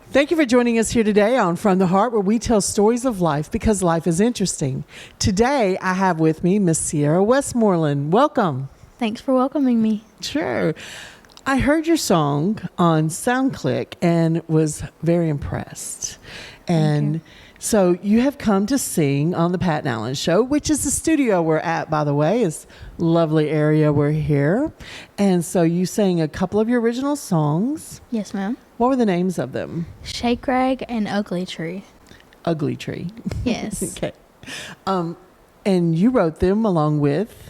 Thank you for joining us here today on From the Heart, where we tell stories of life because life is interesting. Today, I have with me Miss Seairra Westmoreland. Welcome. Thanks for welcoming me. Sure. I heard your song on SoundClick and was very impressed. And so you have come to sing on the Pat and Allen Show, which is the studio we're at, by the way. It's a lovely area we're here. And so you sang a couple of your original songs. Yes, ma'am. What were the names of them? Shake Rag and Ugly Tree. Ugly Tree. Yes. Okay. And you wrote them along with?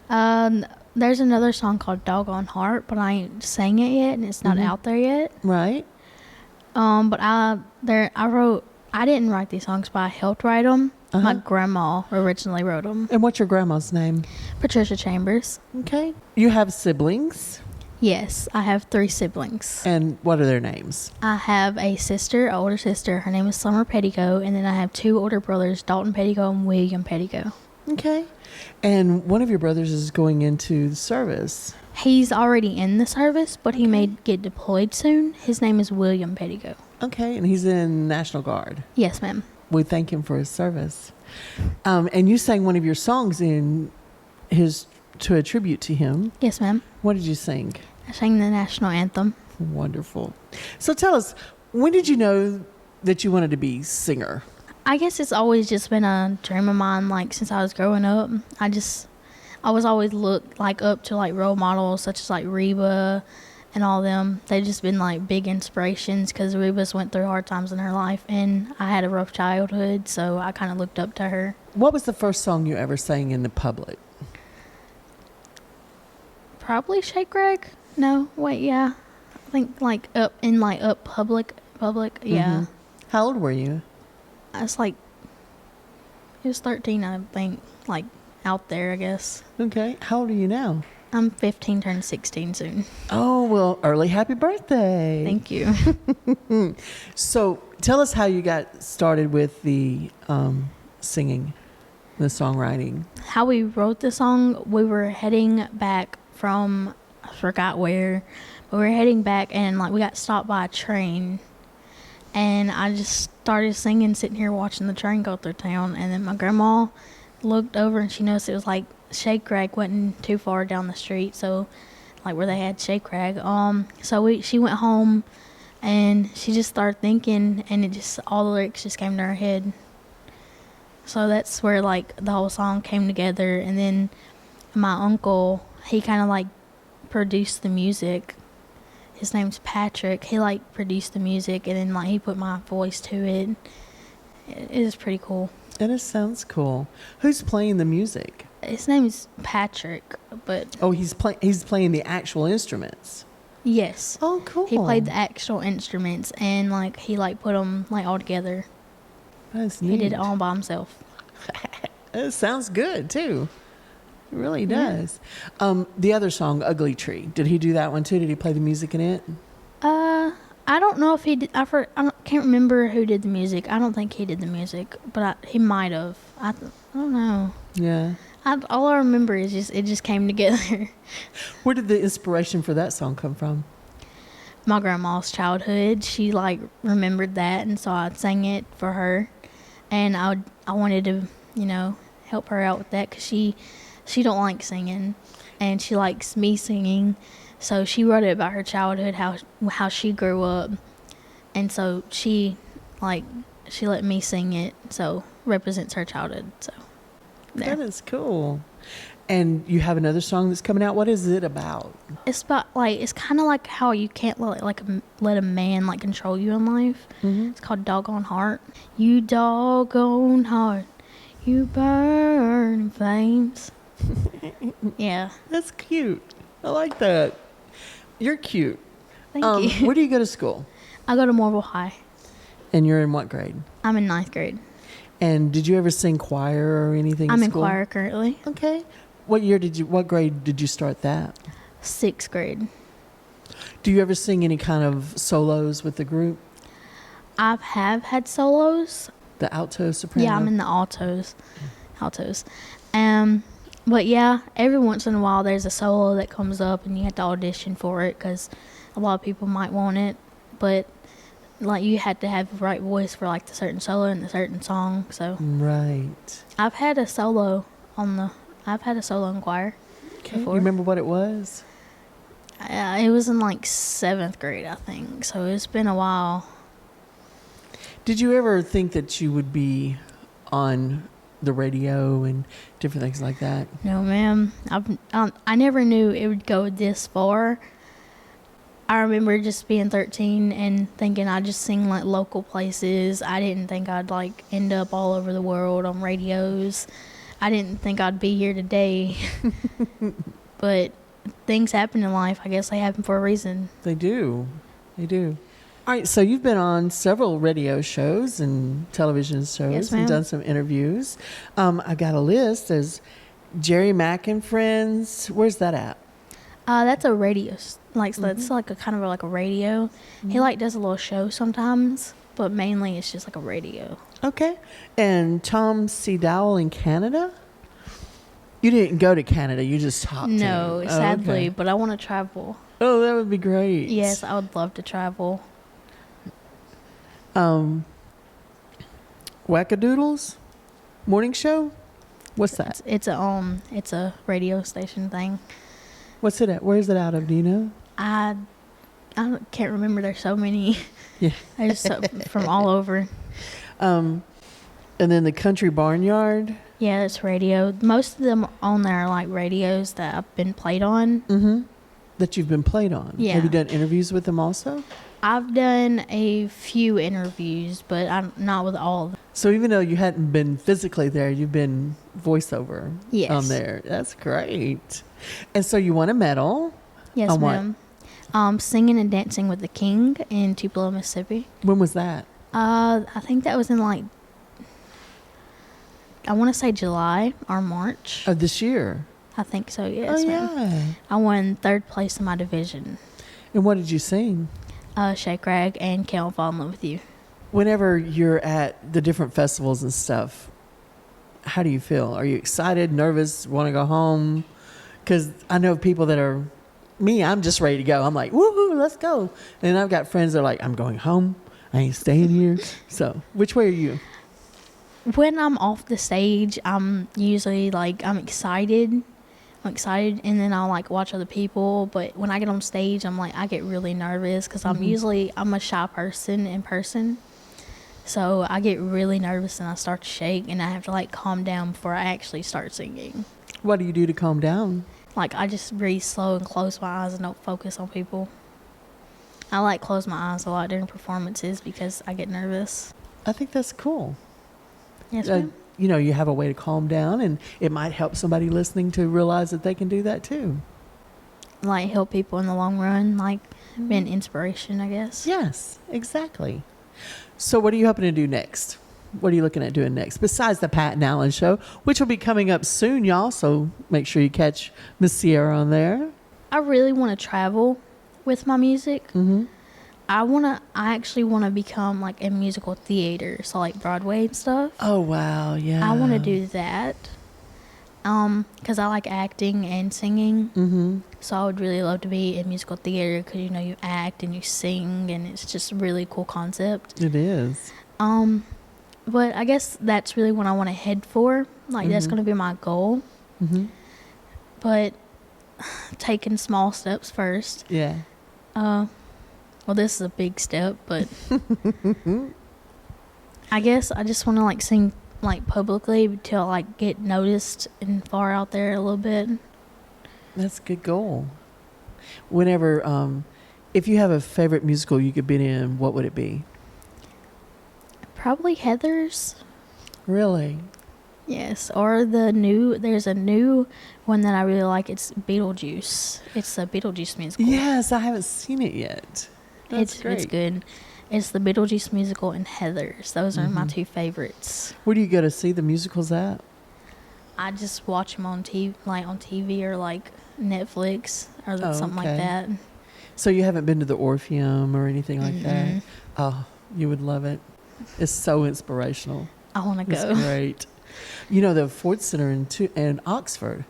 There's another song called Doggone Heart, but I ain't sang it yet, and it's not out there yet. Right. But I didn't write these songs, but I helped write them. My grandma originally wrote them. And what's your grandma's name? Patricia Chambers. Okay. You have siblings? Yes, I have 3 siblings. And what are their names? I have a sister, an older sister. Her name is Summer Pettico, and then I have 2 older brothers, Dalton Pettico and William Pettico. Okay. And one of your brothers is going into the service. He's already in the service, but he may get deployed soon. His name is William Pettico. Okay. And he's in National Guard. Yes, ma'am. We thank him for his service. And you sang one of your songs to a tribute to him. Yes, ma'am. What did you sing? I sang the national anthem. Wonderful. So tell us, when did you know that you wanted to be singer? I guess it's always just been a dream of mine, like since I was growing up. I was always looked up to role models such as Reba and all them. They've just been big inspirations because Reba's went through hard times in her life, and I had a rough childhood, so I kind of looked up to her. What was the first song you ever sang in the public? Probably Shake Rag. No, wait, yeah. I think up public, yeah. How old were you? I was it was 13, I think, out there, I guess. Okay. How old are you now? I'm 15, turning 16 soon. Oh, well, early happy birthday. Thank you. So tell us how you got started with the singing, the songwriting. How we wrote the song, we were heading back from, I forgot where, but we were heading back and we got stopped by a train. And I just started singing, sitting here watching the train go through town. And then my grandma looked over and she noticed it was Shake Rag wasn't too far down the street. So where they had Shake Rag. So she went home and she just started thinking, and all the lyrics just came to her head. So that's where the whole song came together. And then my uncle, he kind of produced the music. His name's Patrick. He produced the music, and then he put my voice to it. It is pretty cool. It sounds cool. Who's playing the music? His name is Patrick, but he's playing the actual instruments. Yes. Oh, cool. He played the actual instruments, and he put them all together. That's neat. He did it all by himself. It sounds good too. It really does. The other song, Ugly Tree, did he do that one too? Did he play the music in it? I don't know if he did. Can't remember who did the music. I don't think he did the music, but he might have. I don't know. Yeah. All I remember is it just came together. Where did the inspiration for that song come from? My grandma's childhood. She remembered that, and so I sang it for her. And I wanted to, help her out with that because she don't like singing, and she likes me singing. So she wrote it about her childhood, how she grew up, and so she let me sing it. So represents her childhood. So there. That is cool. And you have another song that's coming out. What is it about? It's about it's kind of how you can't let a man control you in life. Mm-hmm. It's called Doggone Heart. You doggone heart, you burn in flames. Yeah. That's cute. I like that. You're cute. Thank you. Where do you go to school? I go to Morville High. And you're in what grade? I'm in 9th grade. And did you ever sing choir or anything I'm in school? in choir currently. Okay. What grade did you start that? 6th grade. Do you ever sing any kind of solos with the group? I have had solos. The alto, soprano? Yeah, I'm in the altos. But yeah, every once in a while there's a solo that comes up and you have to audition for it because a lot of people might want it. But like you had to have the right voice for like the certain solo and the certain song. So Right. I've had a solo in choir Okay. You before. remember what it was? It was in like 7th grade, I think. So it's been a while. Did you ever think that you would be on the radio and different things like that? No, ma'am. I never knew it would go this far. I remember just being 13 and thinking I'd just sing like local places. I didn't think I'd like end up all over the world on radios. I didn't think I'd be here today. But things happen in life. I guess they happen for a reason. They do. They do. All right, so you've been on several radio shows and television shows Yes, and ma'am. done some interviews. I got a list. There's Jerry Mack and Friends. Where's that at? That's a radio. So that's like a kind of like a radio. He like does a little show sometimes, but mainly it's just like a radio. Okay. And Tom C. Dowell in Canada? You didn't go to Canada. You just talked No, to him. sadly, Okay. but I want to travel. Oh, that would be great. Yes, I would love to travel. Wackadoodles morning show? What's that? It's a radio station thing. What's it at? Where's it out of? Do you know? Can't remember. There's so many. Yeah. There's from all over. And then the Country Barnyard. Yeah, it's radio. Most of them on there are like radios that I've been played on. Mm-hmm. That you've been played on. Yeah. Have you done interviews with them also? I've done a few interviews, but I'm not with all of them. So even though you hadn't been physically there, you've been voiceover Yes. on there. That's great. And so you won a medal. Yes, On what? ma'am. Singing and Dancing with the King in Tupelo, Mississippi. When was that? I think that was in like, I want to say July or March. Of this year. I think so, yes, Oh, ma'am. yeah. I won 3rd place in my division. And what did you sing? Shake Rag and Can't Fall in Love with You. Whenever you're at the different festivals and stuff, how do you feel? Are you excited, nervous, want to go home? Because I know people that are me, I'm just ready to go. I'm like, woohoo, let's go. And I've got friends that are like, I'm going home. I ain't staying here. So which way are you? When I'm off the stage, I'm usually like, I'm excited, and then I'll like watch other people. But when I get on stage, I'm like, I get really nervous because I'm a shy person in person. So I get really nervous and I start to shake and I have to like calm down before I actually start singing. What do you do to calm down? Like I just breathe slow and close my eyes and don't focus on people. I like close my eyes a lot during performances because I get nervous. I think that's cool. Yes, ma'am. You know, you have a way to calm down, and it might help somebody listening to realize that they can do that too. Like help people in the long run, like be an inspiration, I guess. Yes, exactly. So what are you hoping to do next? What are you looking at doing next? Besides the Pat and Allen Show, which will be coming up soon, y'all, so make sure you catch Miss Seairra on there. I really want to travel with my music. Mm-hmm. I actually want to become like in musical theater, so like Broadway and stuff. Oh, wow, yeah. I want to do that. Because I like acting and singing. Mm-hmm. So I would really love to be in musical theater because, you know, you act and you sing and it's just a really cool concept. It is. But I guess that's really what I want to head for. Like, that's going to be my goal. Mm-hmm. But taking small steps first. Yeah. Well, this is a big step, but I guess I just want to, like, sing, like, publicly till, like, get noticed and far out there a little bit. That's a good goal. Whenever, if you have a favorite musical you could be in, what would it be? Probably Heathers. Really? Yes, or there's a new one that I really like. It's Beetlejuice. It's a Beetlejuice musical. Yes, I haven't seen it yet. That's great. It's good. It's the Beetlejuice musical and Heathers. Those are my two favorites. Where do you go to see the musicals at? I just watch them on TV or like Netflix or something like okay. that. So you haven't been to the Orpheum or anything like that? Oh, you would love it. It's so inspirational. I want to It's go. great. You know, the Ford Center in Oxford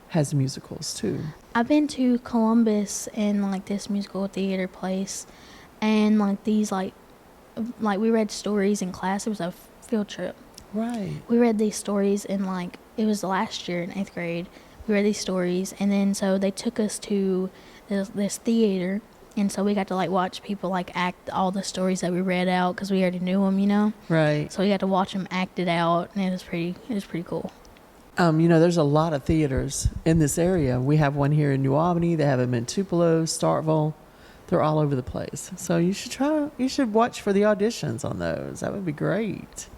has musicals too. I've been to Columbus and like this musical theater place, and like these like like we read stories in class. It was a field trip. Right. We read these stories in like, it was last year in 8th grade. We read these stories, and then so they took us to this theater, and so we got to like watch people like act all the stories that we read out because we already knew them, you know. Right. So we got to watch them act it out, and it was pretty cool. There's a lot of theaters in this area. We have one here in New Albany. They have them in Tupelo, Starkville. They're all over the place. So you should watch for the auditions on those. That would be great.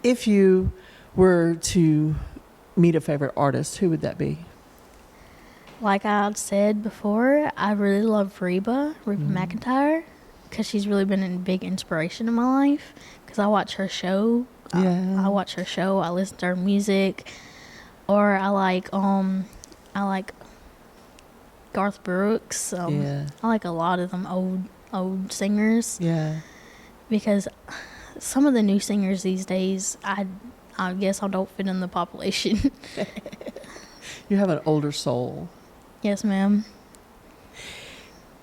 If you were to meet a favorite artist, who would that be? Like I said before, I really love Reba McEntire, because she's really been a big inspiration in my life. Because I watch her show. Yeah. I watch her show. I listen to her music, or I like Garth Brooks. Yeah. I like a lot of them old singers. Yeah. Because some of the new singers these days, I guess I don't fit in the population. You have an older soul. Yes, ma'am.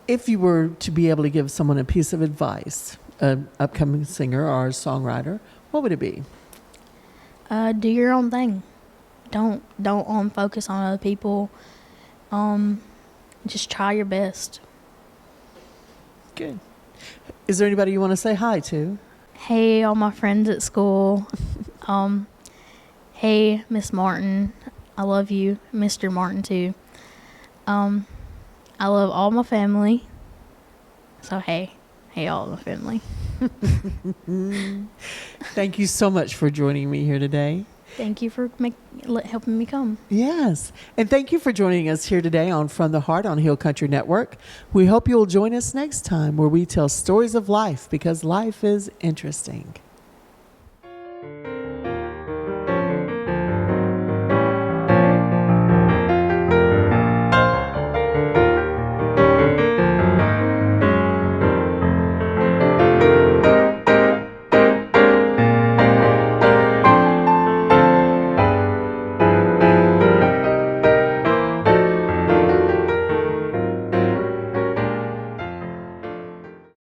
If you were to be able to give someone a piece of advice, an upcoming singer or a songwriter, what would it be? Do your own thing. Don't focus on other people. Just try your best. Good. Is there anybody you want to say hi to? Hey, all my friends at school. Hey, Miss Martin. I love you. Mr. Martin, too. I love all my family. So, hey, all my family. Thank you so much for joining me here today. Thank you for helping me come. Yes. And thank you for joining us here today on From the Heart on Hill Country Network. We hope you'll join us next time where we tell stories of life, because life is interesting.